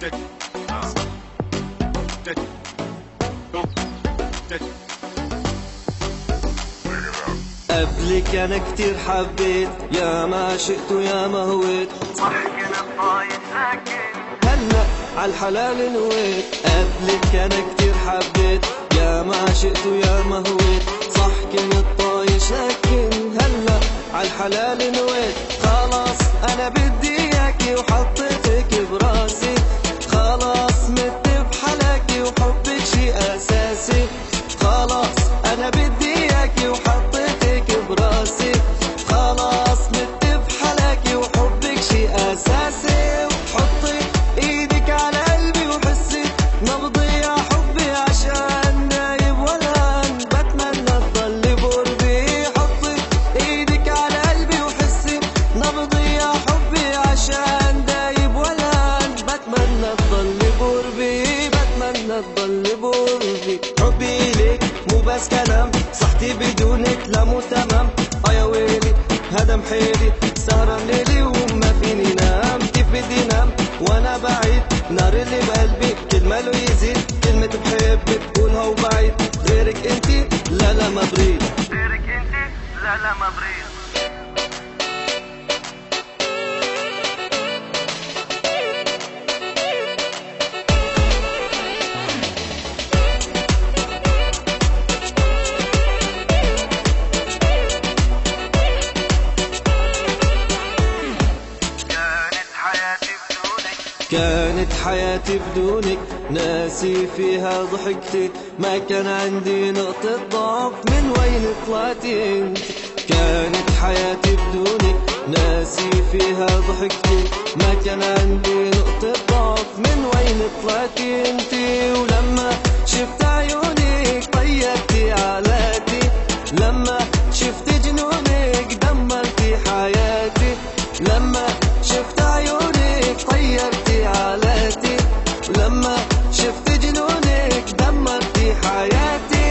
قبلك انا كتير حبيت، يا ما شئت ويا ما هويت، صح كنت طايش لكن هلا عالحلال نويت. قبلك انا كتير حبيت، يا ما شئت ويا ما هويت، صح كنت طايش لكن هلا عالحلال نويت. خلاص انا بدي اياكي وحطيتك براسي، خلاص مت بحلاكي وحبك شي اساسي. خلاص انا بدي اياكي وحطيتك براسي، خلاص مت بحلاكي وحبك شي اساسي. وحطي ايدك على قلبي وحسي نبضي يا حبي، عشان نايب والهان بتمنى تضلي بقربي. حطي ايدك على قلبي وحسي نبضي يا حبي، عشان دايب والهان بتمنى تضلي بقربي، بتمنى تضلي بقربي. حبي ليك مو بس كلام، صحتي بدونك لا مو تمام. يا ويلي هدم حيلي، سهران ليلي وما فيني نام. كيف بدي نام وانا بعيد، نار اللي بقلبي كل ما له يزيد. كلمة بحبك بقولها وبعيد، غيرك انتي لا لا ما بريد، غيرك انتي لا لا ما بريد. كانت حياتي بدونك، ناسي فيها ضحكتي، ما كان عندي نقطة ضعف، من وين طلعتي انت. كانت حياتي بدونك، ناسي فيها ضحكتي، ما كان عندي نقطة ضعف، من وين طلعتي انت. ولما شفت عيونك طيرتي عالاتي، لما شفت جنونك دمرتي حياتي. لما شفت عيونك طيرتي عالاتي، لما شفت جنونك دمرتي حياتي.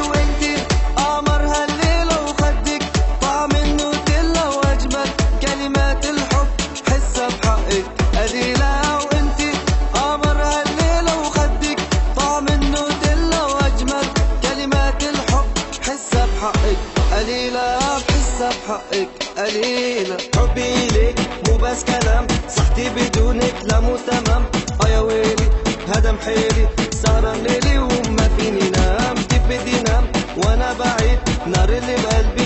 وانتي قمر هالليلة وخدك طعم النوتيلا، واجمل كلمات الحب حسها بحقك قليلة. وانتي قمر هالليلة وخدك طعم النوتيلا، واجمل كلمات الحب حسها بحقك قليلة، بحسها بحقك قليلة. حبي ليك مو بس كلام، صحتي بدونك لا مو تمام. يا ويلي هدم حيلي، سهران ليلي وما فيني نام. كيف بدي نام وانا بعيد، نار اللي بقلبي